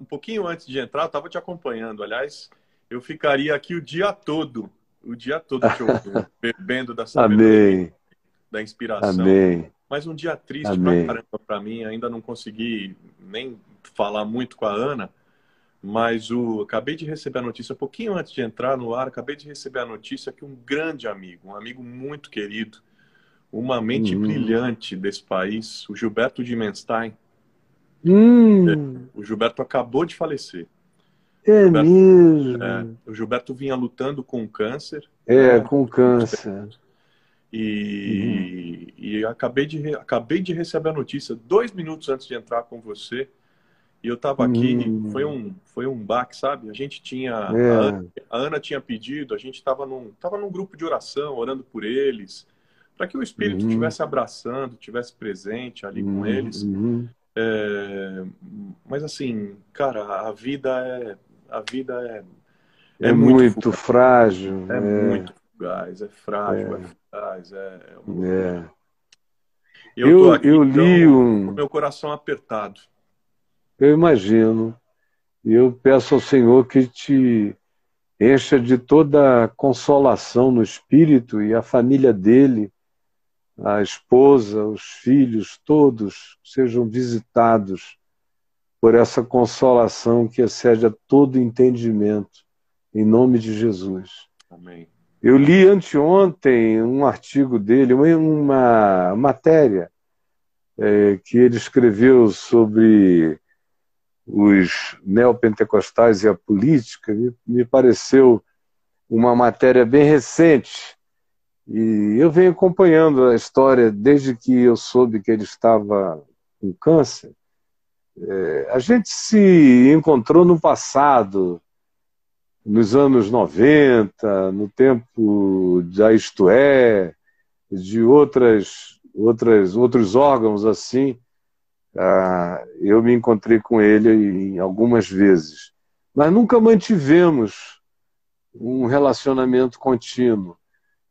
um pouquinho antes de entrar, eu estava te acompanhando. Aliás, eu ficaria aqui o dia todo te ouvindo, bebendo da sabedoria, Amém, da inspiração. amém, Mas um dia triste pra amém. caramba para mim, ainda não consegui nem falar muito com a Ana, mas acabei de receber a notícia, um pouquinho antes de entrar no ar, acabei de receber a notícia que um grande amigo, um amigo muito querido, uma mente Uhum. brilhante desse país, o Gilberto Dimenstein, Hum, o Gilberto acabou de falecer. O é Gilberto, mesmo. o Gilberto vinha lutando com câncer, É, né? com câncer. Uhum. E acabei de receber a notícia 2 minutos antes de entrar com você. E eu estava aqui, Hum, foi um baque, sabe? A gente tinha, é. a Ana tinha pedido, a gente tava num grupo de oração, orando por eles, para que o Espírito Uhum, estivesse abraçando, estivesse presente ali com uhum, eles. uhum. É, mas assim, cara, a vida é É muito muito fugaz, frágil. é muito fugaz, é frágil, é fugaz, é uma loucura. É. E eu tô aqui, Eu li então, com um, meu coração apertado. eu imagino, e eu peço ao Senhor que te encha de toda consolação no espírito e a família dele, a esposa, os filhos, todos sejam visitados por essa consolação que excede a todo entendimento, em nome de Jesus. Amém. Eu li anteontem um artigo dele, uma matéria que ele escreveu sobre os neopentecostais e a política. Me pareceu uma matéria bem recente. E eu venho acompanhando a história desde que eu soube que ele estava com câncer. A gente se encontrou no passado, nos anos 90, no tempo da Isto É, de outros órgãos assim. Eu me encontrei com ele em algumas vezes, mas nunca mantivemos um relacionamento contínuo.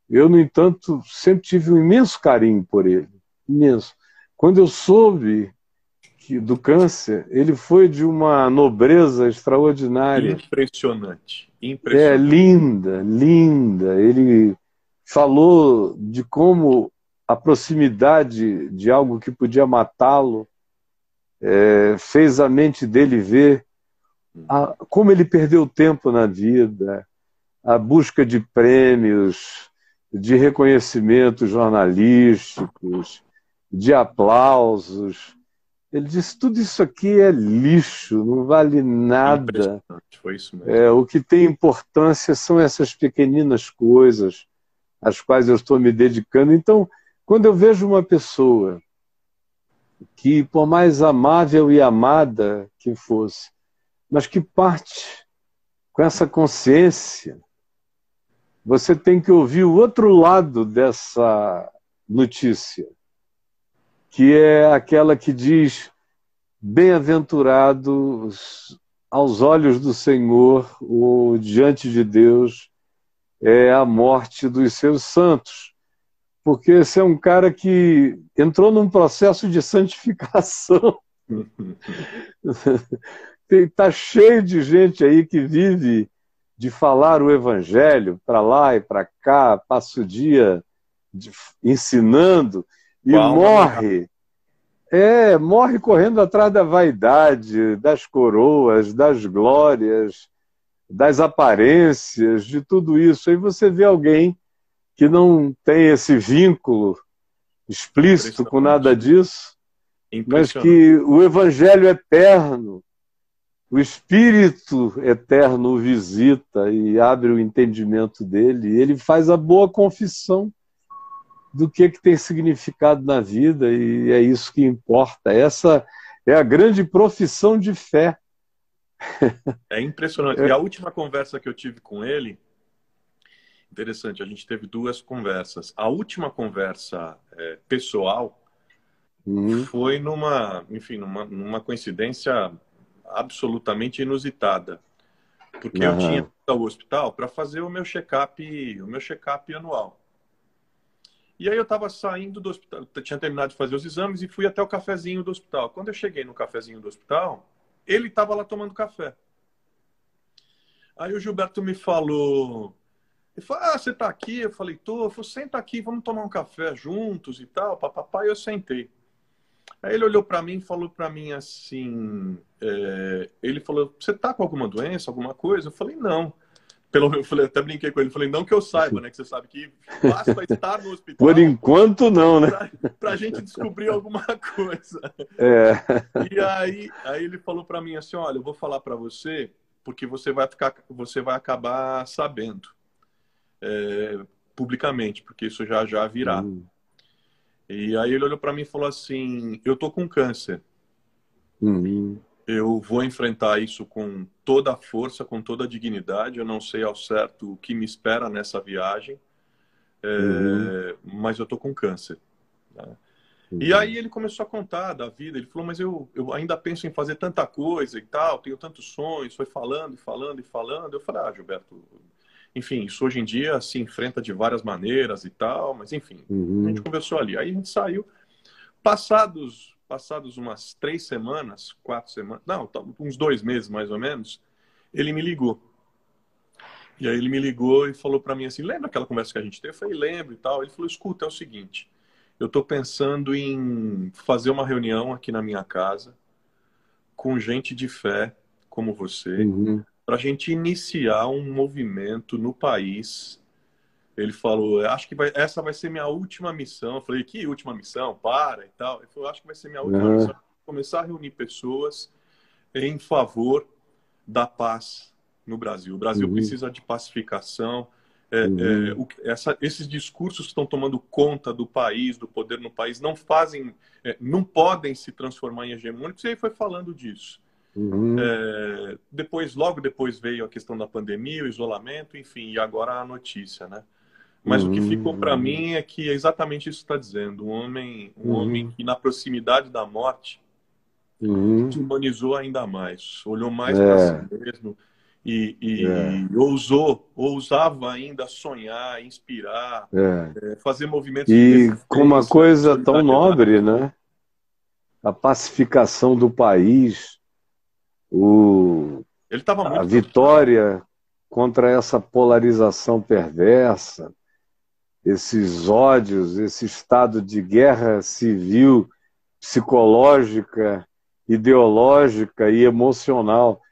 Eu, no entanto, sempre tive um imenso carinho por ele, imenso. Quando eu soube do câncer, ele foi de uma nobreza extraordinária. Impressionante, É impressionante. linda, linda. Ele falou de como a proximidade de algo que podia matá-lo fez a mente dele ver como ele perdeu tempo na vida, a busca de prêmios, de reconhecimentos jornalísticos, de aplausos. Ele disse: tudo isso aqui é lixo, não vale nada. Impressionante, foi isso mesmo. O que tem importância são essas pequeninas coisas às quais eu estou me dedicando. Então, quando eu vejo uma pessoa que, por mais amável e amada que fosse, mas que parte com essa consciência, você tem que ouvir o outro lado dessa notícia, que é aquela que diz: bem-aventurados aos olhos do Senhor, ou diante de Deus, é a morte dos seus santos. Porque esse é um cara que entrou num processo de santificação. Está cheio de gente aí que vive de falar o evangelho para lá e para cá, passa o dia ensinando Com e a alma no gás. morre correndo atrás da vaidade, das coroas, das glórias, das aparências, de tudo isso. Aí você vê alguém que não tem esse vínculo explícito com nada Impressionante, disso, mas impressionante. que o evangelho eterno, o Espírito eterno o visita e abre o entendimento dele, e ele faz a boa confissão do que tem significado na vida, e é isso que importa. Essa é a grande profissão de fé. É impressionante. E a última conversa que eu tive com ele, interessante, a gente teve duas conversas. A última conversa pessoal Uhum. foi enfim, numa coincidência absolutamente inusitada, porque eu tinha ido Aham. ao hospital para fazer o meu check-up anual. E aí eu estava saindo do hospital, eu tinha terminado de fazer os exames e fui até o cafezinho do hospital. Quando eu cheguei no cafezinho do hospital, ele estava lá tomando café. Aí o Gilberto me falou, ele falou, ah, você tá aqui? Eu falei, tô. Ele falou, senta aqui, vamos tomar um café juntos e tal, papapá. E eu sentei. Aí ele olhou para mim e falou para mim assim, ele falou, você tá com alguma doença, alguma coisa? Eu falei, não. Eu falei, até brinquei com ele, falei, não que eu saiba, né? Que você sabe que basta estar no hospital. Por enquanto, não, né? Pra gente descobrir alguma coisa. É. E aí ele falou para mim assim, olha, eu vou falar para você, porque você vai acabar sabendo publicamente, porque isso já virá. E aí ele olhou para mim e falou assim, eu tô com câncer. Eu vou enfrentar isso com toda a força, com toda a dignidade. Eu não sei ao certo o que me espera nessa viagem, mas eu tô com câncer. Né? E aí ele começou a contar da vida. Ele falou, mas eu ainda penso em fazer tanta coisa e tal, tenho tantos sonhos. Foi falando e falando e falando. Eu falei, ah, Gilberto, enfim, isso hoje em dia se enfrenta de várias maneiras e tal, mas enfim, a gente conversou ali. Aí a gente saiu. Passados umas 3 semanas, 4 semanas, não, uns 2 meses mais ou menos, ele me ligou. E aí ele me ligou e falou para mim assim, lembra aquela conversa que a gente teve? Eu falei, lembro e tal. Ele falou, escuta, é o seguinte, eu estou pensando em fazer uma reunião aqui na minha casa com gente de fé como você, para a gente iniciar um movimento no país. Ele falou, acho que essa vai ser minha última missão. Eu falei, que última missão? Para e tal. Ele falou, acho que vai ser minha última missão. Começar a reunir pessoas em favor da paz no Brasil. O Brasil precisa de pacificação. Esses discursos que estão tomando conta do país, do poder no país, não podem se transformar em hegemônicos. E aí foi falando disso. Logo depois veio a questão da pandemia, o isolamento, enfim, e agora a notícia, né? Mas o que ficou para mim é que é exatamente isso que está dizendo. Um homem que na proximidade da morte se humanizou ainda mais, olhou mais para si mesmo e ousava ainda sonhar, inspirar, fazer movimentos de resistência. E com uma coisa tão nobre, né? A pacificação do país, Ele estava muito a vitória contra essa polarização perversa, esses ódios, esse estado de guerra civil, psicológica, ideológica e emocional